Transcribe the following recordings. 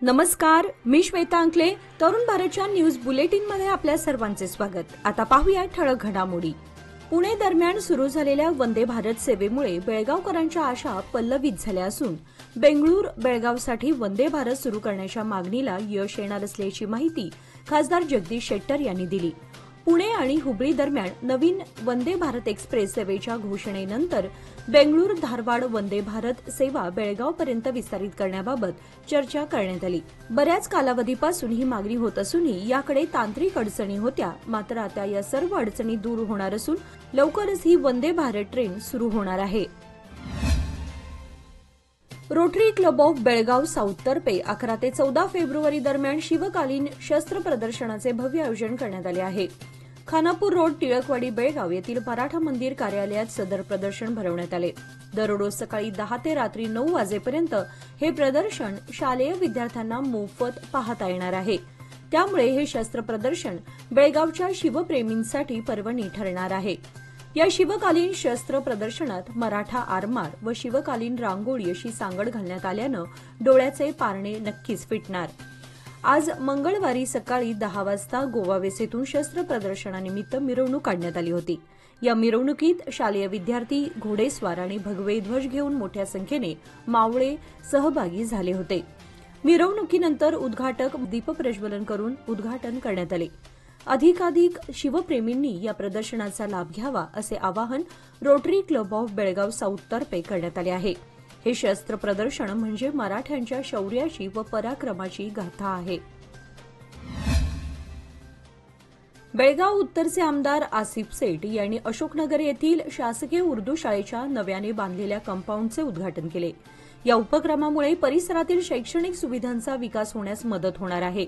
नमस्कार, मी श्वेता अंकले. तरुण भारतच्या न्यूज बुलेटिनमध्ये आपल्या सर्वांचे स्वागत. आता पाहूया ठळक घडामोडी. पुणे दरम्यान सुरू झालेल्या वंदे भारत सेवेमुळे बेळगावकरांच्या आशा पल्लवित झाल्या असून बेंगळूर बेळगावसाठी वंदे भारत सुरू करण्याच्या मागणीला यश येणार असल्याची माहिती खासदार जगदीश शेट्टर यांनी दिली. पुणे आणि हुबळी दरम्यान नवीन वंदे भारत एक्सप्रेस सेवेच्या घोषणेनंतर बेंगळूर धारवाड वंदे भारत सेवा बेळगावपर्यंत विस्तारित करण्याबाबत चर्चा करण्यात आली. बऱ्याच कालावधीपासून ही मागणी होत असूनही याकडे तांत्रिक अडचणी होत्या. मात्र आता या सर्व अडचणी दूर होणार असून लवकरच ही वंदे भारत ट्रेन सुरू होणार आहे. रोटरी क्लब ऑफ बेळगाव साऊथतर्फे 11 ते 14 फेब्रुवारी दरम्यान शिवकालीन शस्त्र प्रदर्शनाचे भव्य आयोजन करण्यात आले आहे. खानापूर रोड, टिळकवाडी, बेळगाव येथील मराठा मंदिर कार्यालयात सदर प्रदर्शन भरवण्यात आले. दररोज सकाळी 10 ते रात्री 9 वाजेपर्यंत हे प्रदर्शन शालेय विद्यार्थ्यांना मोफत पाहता येणार आहे. त्यामुळे हे शस्त्र प्रदर्शन बेळगावच्या शिवप्रेमींसाठी पर्वणी ठरणार आहे. या शिवकालीन शस्त्र प्रदर्शनात मराठा आरमार व शिवकालीन रांगोळी अशी सांगड घालण्यात आल्यानं डोळ्याचे पारणे नक्कीच फिटणार. आज मंगळवारी सकाळी 10 वाजता गोवा वेसेतून शस्त्र प्रदर्शनानिमित्त मिरवणूक काढण्यात आली होती. या मिरवणुकीत शालेय विद्यार्थी, घोडेस्वार आणि भगवे ध्वज घेऊन मोठ्या संख्येने मावळे सहभागी झाले होते. मिरवणुकीनंतर उद्घाटक दीपप्रज्वलन करून उद्घाटन करण्यात आले. अधिकाधिक शिवप्रेमींनी या प्रदर्शनाचा लाभ घ्यावा असे आवाहन रोटरी क्लब ऑफ बेळगाव साऊथतर्फे करण्यात आले आहे. हे शस्त्र प्रदर्शन म्हणजे मराठ्यांच्या शौर्याची व पराक्रमाची गाथा आहे. बेळगाव उत्तरचे आमदार आसिफ सेठ यांनी अशोकनगर येथील शासकीय उर्दू शाळेच्या नव्याने बांधलेल्या कंपाऊंडचे उद्घाटन केले. या उपक्रमामुळे परिसरातील शैक्षणिक सुविधांचा विकास होण्यास मदत होणार आहे.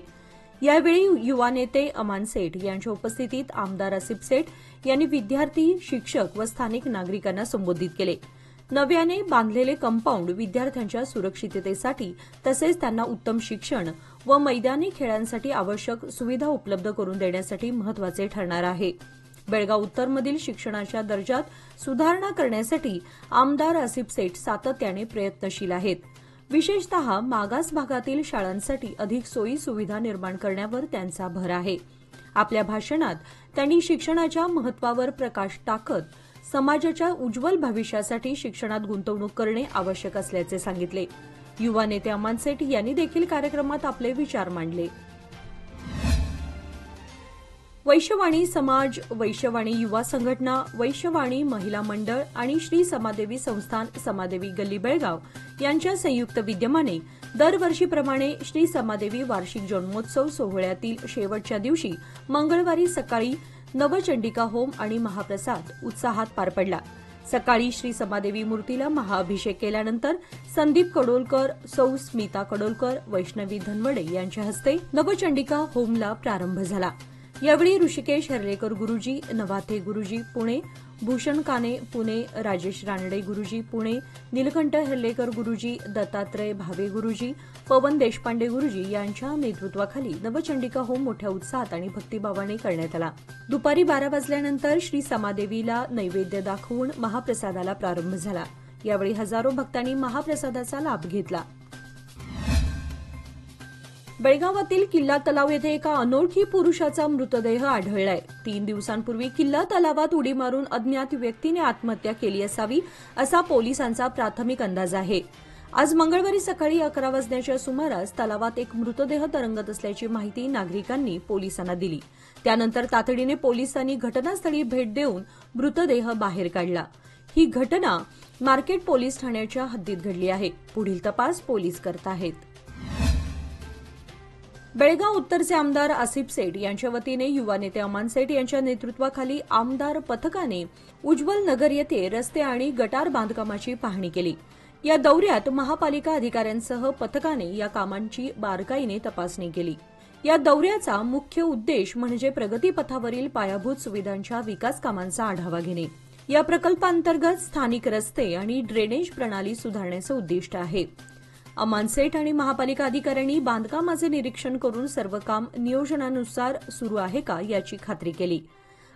यावेळी युवा नेते अमान सेठ यांच्या उपस्थितीत आमदार आसिफ सेठ यांनी विद्यार्थी, शिक्षक व स्थानिक नागरिकांना संबोधित केले. नव्याने बांधलेले कंपाऊंड विद्यार्थ्यांच्या सुरक्षिततेसाठी तसेच त्यांना उत्तम शिक्षण व मैदानी खेळांसाठी आवश्यक सुविधा उपलब्ध करून देण्यासाठी महत्वाचे ठरणार आहे. बेळगाव उत्तरमधील शिक्षणाच्या दर्जात सुधारणा करण्यासाठी आमदार आसिफ सेठ सातत्याने प्रयत्नशील आहेत. विशेषतः मागास भागातील शाळांसाठी अधिक सोयी सुविधा निर्माण करण्यावर त्यांचा भर आहे. आपल्या भाषणात त्यांनी शिक्षणाच्या महत्वावर प्रकाश टाकत समाजाच्या उज्ज्वल भविष्यासाठी शिक्षणात गुंतवणूक करणे आवश्यक असल्याचे सांगितले. युवा नेते अमान सेठ यांनी देखील कार्यक्रमात आपले विचार मांडले. वैश्यवाणी समाज, वैश्यवाणी युवा संघटना, वैश्यवाणी महिला मंडळ आणि श्री समादेवी संस्थान समादेवी गल्ली बेळगाव यांच्या संयुक्त विद्यमाने दरवर्षीप्रमाणे श्री समादेवी वार्षिक जन्मोत्सव सोहळ्यातील शेवटच्या दिवशी मंगळवारी सकाळी नवचंडिका होम आणि महाप्रसाद उत्साहात पार पडला. सकाळी श्री समादेवी मूर्तीला महाअभिषेक केल्यानंतर संदीप कडोलकर, सौ स्मिता कडोलकर, वैष्णवी धनवडे यांच्या हस्ते नवचंडिका होमला प्रारंभ झाला. यावेळी ऋषिकेश हर्लेकर गुरुजी, नवाथे गुरुजी पुणे, भूषण काने पुणे, राजेश रानडे गुरुजी पुणे, नीलकंठ हर्लेकर गुरुजी, दत्तात्रय भावे गुरुजी, पवन देशपांडे गुरुजी यांच्या नेतृत्वाखाली नवचंडिका होम मोठ्या उत्साहात आणि भक्तिभावाने करण्यात आला. दुपारी 12 वाजल्यानंतर श्री समादेवीला नैवेद्य दाखवून महाप्रसादाला प्रारंभ झाला. यावेळी हजारो भक्तांनी महाप्रसादाचा लाभ घेतला. बेळगावातील किल्ला तलाव येथे एका अनोळखी पुरुषाचा मृतदेह आढळलाय. 3 दिवसांपूर्वी किल्ला तलावात उडी मारून अज्ञात व्यक्तीने आत्महत्या केली असावी असा पोलिसांचा प्राथमिक अंदाज आहे. आज मंगळवारी सकाळी 11 वाजण्याच्या सुमारास तलावात एक मृतदेह तरंगत असल्याची माहिती नागरिकांनी पोलिसांना दिली. त्यानंतर तातडीने पोलिसांनी घटनास्थळी भेट देऊन मृतदेह बाहेर काढला. ही घटना मार्केट पोलीस ठाण्याच्या हद्दीत घडली आहे. पुढील तपास पोलीस करत आहेत. बेळगाव उत्तरचे आमदार आसिफ सेठ यांच्या वतीने युवा नेते अमान सेठ यांच्या नेतृत्वाखाली आमदार पथकाने उज्ज्वल नगर येथे रस्ते आणि गटार बांधकामाची पाहणी केली. या दौऱ्यात महापालिका अधिकाऱ्यांसह पथकाने या कामांची बारकाईने तपासणी केली. या दौऱ्याचा मुख्य उद्देश म्हणजे प्रगतीपथावरील पायाभूत सुविधांच्या विकास कामांचा आढावा घेणे. या प्रकल्पांतर्गत स्थानिक रस्ते आणि ड्रेनेज प्रणाली सुधारण्याचं उद्दिष्ट आहे. अमान सेठ आणि महापालिका अधिकाऱ्यांनी बांधकामाचे निरीक्षण करून सर्व काम नियोजनानुसार सुरू आहे का याची खात्री केली.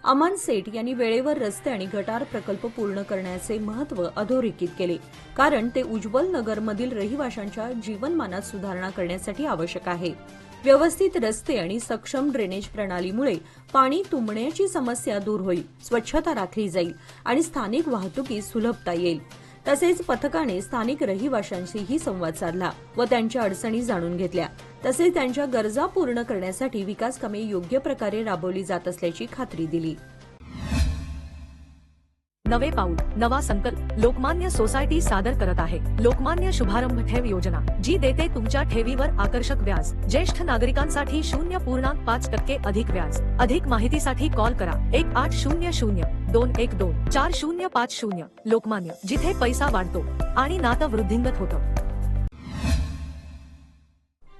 अमान सेठ यांनी वेळेवर रस्ते आणि गटार प्रकल्प पूर्ण करण्याचे महत्त्व अधोरेखित केले, कारण ते उज्ज्वल नगरमधील रहिवाशांच्या जीवनमानात सुधारणा करण्यासाठी आवश्यक आहे. व्यवस्थित रस्ते आणि सक्षम ड्रेनेज प्रणालीमुळे पाणी तुंबण्याची समस्या दूर होईल, स्वच्छता राखली जाईल आणि स्थानिक वाहतुकीस सुलभता येईल. तसेच पथकाने स्थानिक रहिवाशांशीही संवाद साधला व त्यांच्या अडचणी जाणून घेतल्या. तसेच त्यांच्या गरजा पूर्ण करण्यासाठी विकास कामे योग्य प्रकारे राबवली जात असल्याची खात्री दिली. नवे पाऊल नवा संकल्प लोकमान्य सोसायटी सादर करत आहे लोकमान्य शुभारंभ ठेव योजना, जी देते तुमच्या ठेवीवर आकर्षक व्याज. ज्येष्ठ नागरिकांसाठी 0.5% अधिक व्याज. अधिक माहितीसाठी कॉल करा 1800-212-4050. लोकमान्य, जिथे पैसा वाढतो आणि नातं वृद्धिंगत होतं.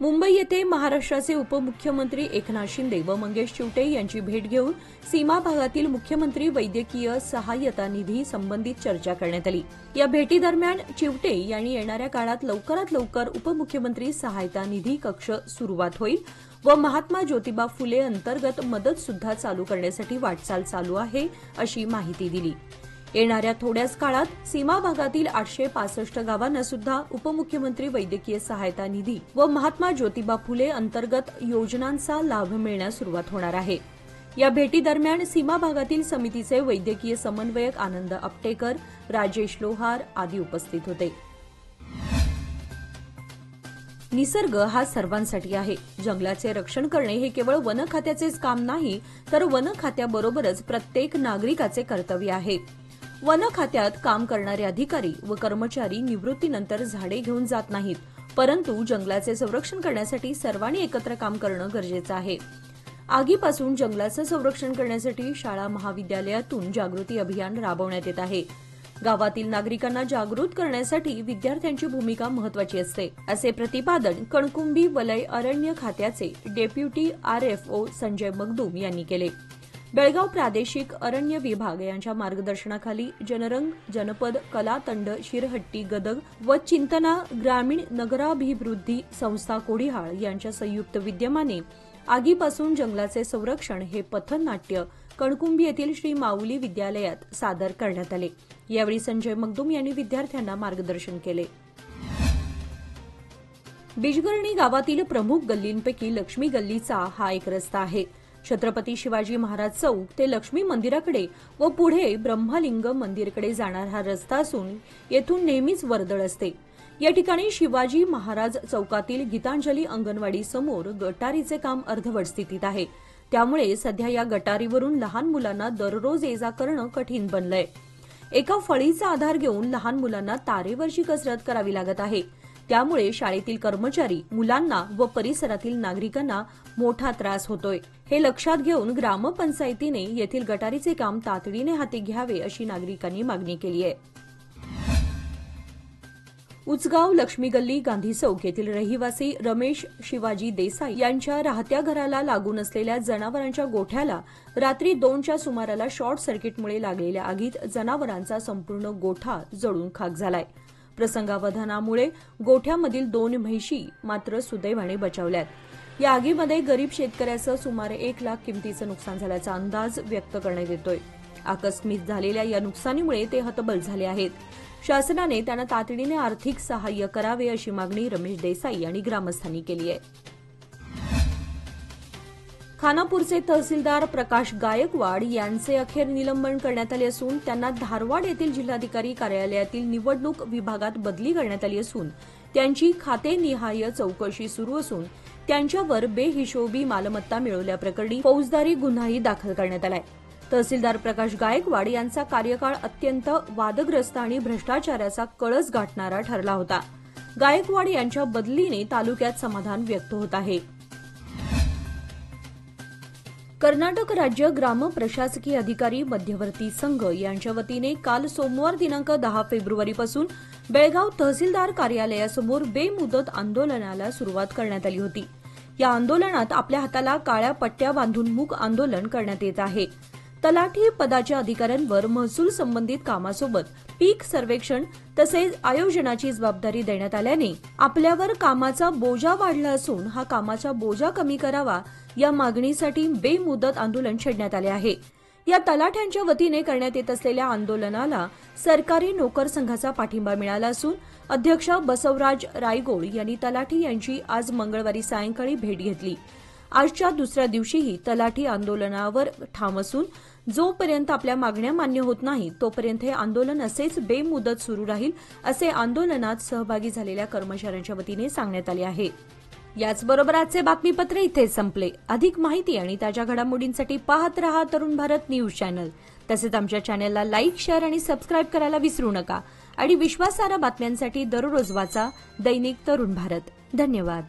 मुंबई येथे महाराष्ट्राचे उपमुख्यमंत्री एकनाथ शिंदे व मंगेश चिवटे यांची भेट घेऊन सीमा भागातील मुख्यमंत्री वैद्यकीय सहाय्यता निधी संबंधित चर्चा करण्यात आली. या भेटीदरम्यान चिवटे यांनी येणाऱ्या काळात लवकरात लवकर उपमुख्यमंत्री सहायता निधी कक्ष सुरुवात होईल व महात्मा ज्योतिबा फुले अंतर्गत मदत सुद्धा चालू करण्यासाठी वाटचाल चालू आहे, अशी माहिती दिली. येणाऱ्या थोड्याच काळात सीमा भागातील 865 गावांना सुद्धा उपमुख्यमंत्री वैद्यकीय सहायता निधी व महात्मा ज्योतिबा फुले अंतर्गत योजनांचा लाभ मिळण्यास सुरुवात होणार आहे. या भेटीदरम्यान सीमा भागातील समितीचे वैद्यकीय समन्वयक आनंद आपटेकर, राजेश लोहार आदी उपस्थित होते. निसर्ग हा सर्वांसाठी आहे. जंगलाचे रक्षण करणे हे केवळ वन खात्याचेच काम नाही, तर वन खात्याबरोबरच प्रत्येक नागरिकाचे कर्तव्य आहे. वन खात्यात काम करणारे अधिकारी व कर्मचारी निवृत्तीनंतर झाडे घेऊन जात नाहीत, परंतु जंगलाचे संरक्षण करण्यासाठी सर्वांनी एकत्र काम करणं गरजेचं आहे. आगीपासून जंगलाचं संरक्षण करण्यासाठी शाळा महाविद्यालयातून जागृती अभियान राबवण्यात येत आहे. गावातील नागरिकांना जागृत करण्यासाठी विद्यार्थ्यांची भूमिका महत्वाची असते, असे प्रतिपादन कणकुंभी वलय अरण्य खात्याचे डेप्युटी आरएफओ संजय मगदूम यांनी केले. बेळगाव प्रादेशिक अरण्य विभाग यांच्या मार्गदर्शनाखाली जनरंग, जनपद, कलातंड, शिरहट्टी, गदग व चिंतना ग्रामीण नगराभिवृद्धी संस्था कोडिहाळ यांच्या संयुक्त विद्यमाने आगीपासून जंगलाचे संरक्षण हे पथनाट्य कणकुंभी येथील श्री माऊली विद्यालयात सादर करण्यात आले. यावेळी संजय मगदूम यांनी विद्यार्थ्यांना मार्गदर्शन केले. बिजगर्णी गावातील प्रमुख गल्लींपैकी लक्ष्मी गल्लीचा हा एक रस्ता आहे. छत्रपती शिवाजी महाराज चौक ते लक्ष्मी मंदिराकडे व पुढे ब्रह्मलिंग मंदिरकडे जाणारा हा रस्ता असून येथून नेहमीच वर्दळ असते. या ठिकाणी शिवाजी महाराज चौकातील गीतांजली अंगणवाडी समोर गटारीचे काम अर्धवट स्थितीत आहे. त्यामुळे सध्या या गटारीवरून लहान मुलांना दररोज ये जा करणं कठीण बनलंय. एका फळीचा आधार घेऊन लहान मुलांना तारेवरची कसरत करावी लागत आहे. त्यामुळे शाळेतील कर्मचारी, मुलांना व परिसरातील नागरिकांना मोठा त्रास होतोय. हे लक्षात घेऊन ग्रामपंचायतीने येथील गटारीचे काम तातडीने हाती घ्यावे, अशी नागरिकांनी मागणी केली आहे. उचगाव लक्ष्मी गल्ली गांधी चौक येथील रहिवासी रमेश शिवाजी देसाई यांच्या राहत्या घराला लागून असलेल्या जनावरांच्या गोठ्याला रात्री 2च्या सुमाराला शॉर्ट सर्किटमुळे लागलेल्या आगीत जनावरांचा संपूर्ण गोठा जळून खाक झालाय. प्रसंगावधानामुळे गोठ्यामधील 2 म्हैशी मात्र सुदैवाने बचावल्यात. या आगीमध्ये गरीब शेतकऱ्याचं सुमारे 1 लाख किमतीचं नुकसान झाल्याचा अंदाज व्यक्त करण्यात येतोय. आकस्मिक झालेल्या या नुकसानीमुळे ते हतबल झाले आहेत. शासनाने त्यांना तातडीने आर्थिक सहाय्य करावे, अशी मागणी रमेश देसाई आणि ग्रामस्थांनी केली आहे. खानापूरचे तहसीलदार प्रकाश गायकवाड यांचे अखेर निलंबन करण्यात आले असून त्यांना धारवाड येथील जिल्हाधिकारी कार्यालयातील निवडणूक विभागात बदली करण्यात आली असून त्यांची खातेनिहाय चौकशी सुरू असून त्यांच्यावर बेहिशोबी मालमत्ता मिळवल्याप्रकरणी फौजदारी गुन्हाही दाखल करण्यात आलाय. तहसीलदार प्रकाश गायकवाड यांचा कार्यकाळ अत्यंत वादग्रस्त आणि भ्रष्टाचाराचा कळस गाठणारा ठरला होता. गायकवाड यांच्या बदलीने तालुक्यात समाधान व्यक्त होत आहे. कर्नाटक राज्य ग्राम प्रशासकीय अधिकारी मध्यवर्ती संघ यांच्या वतीने काल सोमवार दिनांक 10 फेब्रुवारीपासून बेळगाव तहसीलदार कार्यालयासमोर बेमुदत आंदोलनाला सुरुवात करण्यात आली होती. या आंदोलनात आपल्या हाताला काळ्या पट्ट्या बांधून मूक आंदोलन करण्यात येत आहे. तलाठी पदाच्या अधिकाऱ्यांवर महसूल संबंधित कामासोबत पीक सर्वेक्षण तसेच आयोजनाची जबाबदारी देण्यात आल्याने आपल्यावर कामाचा बोजा वाढला असून हा कामाचा बोजा कमी करावा, या मागणीसाठी बेमुदत आंदोलन छेडण्यात आले आहे. या तलाठ्यांच्या वतीने करण्यात येत असलेल्या आंदोलनाला सरकारी नोकर संघाचा पाठिंबा मिळाला असून अध्यक्ष बसवराज रायगोड यांनी तलाठी यांची आज मंगळवारी सायंकाळी भेट घेतली. आजच्या दुसऱ्या दिवशीही तलाठी आंदोलनावर ठाम असून जोपर्यंत आपल्या मागण्या मान्य होत नाहीत तोपर्यंत हे आंदोलन असेच बेमुदत सुरू राहील असे आंदोलनात सहभागी झालेल्या कर्मचाऱ्यांच्या वतीने सांगण्यात आले आहे. याचबरोबर आजचे बातमीपत्र इथेच संपले. अधिक माहिती आणि ताज्या घडामोडींसाठी पाहत रहा तरुण भारत न्यूज चॅनल. तसेच आमच्या चॅनलला लाईक, शेअर आणि सबस्क्राईब करायला विसरू नका आणि विश्वासार्ह बातम्यांसाठी दररोज वाचा दैनिक तरुण भारत. धन्यवाद.